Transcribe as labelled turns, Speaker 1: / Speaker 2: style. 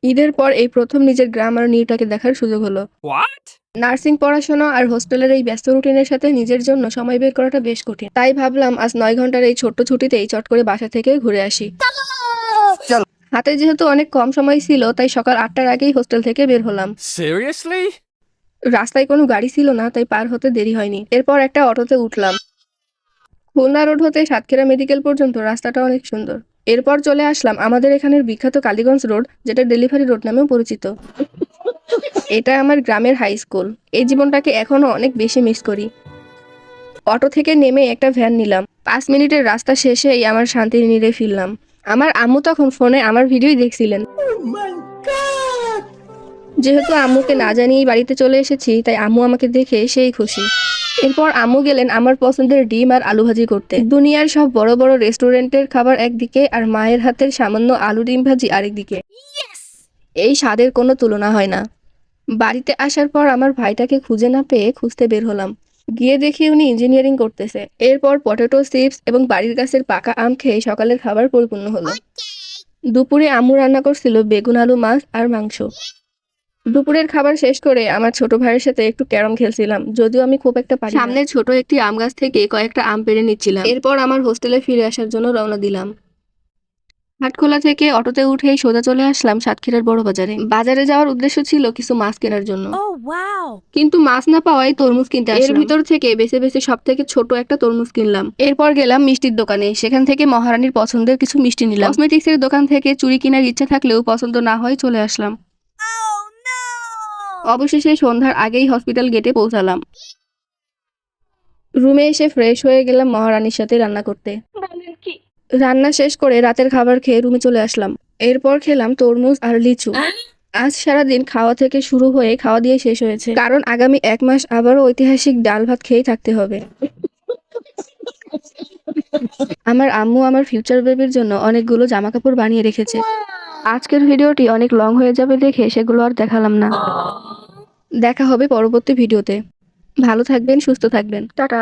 Speaker 1: ঈদের পর এই প্রথম নিজের গ্রাম আর নিউটাকে দেখার সুযোগ হলো।
Speaker 2: What?
Speaker 1: নার্সিং পড়াশোনা আর হোস্টেলের এই ব্যস্ত রুটিনের সাথে নিজের জন্য সময় বের করাটা বেশ কঠিন। তাই ভাবলাম আজ 9 ঘন্টার এই ছোট্ট ছুটিতেই চট করে বাসা থেকে ঘুরে আসি। হাতে যেহেতু অনেক কম সময় ছিল, তাই সকাল 8টার আগেই হোস্টেল থেকে বের হলাম।
Speaker 2: Seriously?
Speaker 1: রাস্তায় কোনো গাড়ি ছিল না, তাই পার হতে দেরি হয়নি। এরপর একটা অটোতে উঠলাম। খুলনা রোড হতে সাতক্ষীরা মেডিকেল পর্যন্ত রাস্তাটা অনেক সুন্দর। এরপর চলে আসলাম আমাদের এখানের বিখ্যাত কালীগঞ্জ রোড, যেটা ডেলিভারি রোড নামেও পরিচিত। এটা আমার গ্রামের হাই স্কুল। এই জীবনটাকে এখনো অনেক বেশি মিস করি। অটো থেকে নেমে একটা ভ্যান নিলাম। 5 মিনিটের রাস্তা শেষেই আমার শান্তির নীড়ে ফিরলাম। আমার আম্মু তখন ফোনে আমার ভিডিওই দেখছিলেন। যেহেতু আম্মুকে না জানিয়েই বাড়িতে চলে এসেছি, তাই আম্মু আমাকে দেখে সেই খুশি। এরপর আম্মু গেলেন আমার পছন্দের ডিম আর আলু ভাজি করতে। দুনিয়ার সব বড় বড় রেস্টুরেন্টের খাবার একদিকে আর মায়ের হাতের সামান্য আলু ডিম ভাজি আরেকদিকে। এই স্বাদের কোনো তুলনা হয় না। বাড়িতে আসার পর আমার ভাইটাকে খুঁজে না পেয়ে খুঁজতে বের হলাম। গিয়ে দেখি উনি ইঞ্জিনিয়ারিং করতেছে। এরপর পটেটো চিপস এবং বাড়ির গাছের পাকা আম খেয়ে সকালের খাবার পরিপূর্ণ হলো। দুপুরে আম্মু রান্না করছিল বেগুন আলু মাছ আর মাংস। দুপুরের খাবার শেষ করে আমার ছোট ভাইয়ের সাথে একটু ক্যারম খেলছিলাম, যদিও আমি খুব একটা পারি না। সামনের ছোট একটি আম গাছ থেকে কয়েকটা আম পেড়ে নিচ্ছিলাম। এরপর আমার হোস্টেলে ফিরে আসার জন্য রওনা দিলাম। হাটখোলা থেকে অটোতে উঠেই সোজা চলে আসলাম সাতক্ষীরার বড় বাজারে। বাজারে যাওয়ার উদ্দেশ্য ছিল কিছু মাছ কেনার জন্য।
Speaker 3: Oh, wow.
Speaker 1: কিন্তু মাছ না পাওয়ায় তরমুজ কিনতে আসলাম। এর ভিতর থেকে বেছে বেছে সব থেকে ছোট একটা তরমুজ কিনলাম। এরপর গেলাম মিষ্টির দোকানে। সেখান থেকে মহারানীর পছন্দের কিছু মিষ্টি নিলাম। কসমেটিক্সের দোকান থেকে চুড়ি কেনার ইচ্ছা থাকলেও পছন্দ না হয় চলে আসলাম।
Speaker 3: Oh, no.
Speaker 1: অবশেষে সন্ধ্যার আগেই হসপিটাল গেটে পৌঁছালাম। রুমে এসে ফ্রেশ হয়ে গেলাম মহারানীর সাথে রান্না করতে। রান্না শেষ করে রাতের খাবার খেয়ে রুমে চলে আসলাম। এরপর খেলাম তরমুজ আর লিচু। আজ সারাদিন খাওয়া থেকে শুরু হয়ে খাওয়া দিয়ে শেষ হয়েছে, কারণ আগামী 1 মাস আবারও ঐতিহাসিক ডাল ভাত খেয়েই থাকতে হবে। আমার আম্মু আমার ফিউচার বেবির জন্য অনেকগুলো জামা কাপড় বানিয়ে রেখেছে। আজকের ভিডিওটি অনেক লং হয়ে যাবে দেখে সেগুলো আর দেখালাম না। দেখা হবে পরবর্তী ভিডিওতে। ভালো থাকবেন, সুস্থ থাকবেন। টাটা।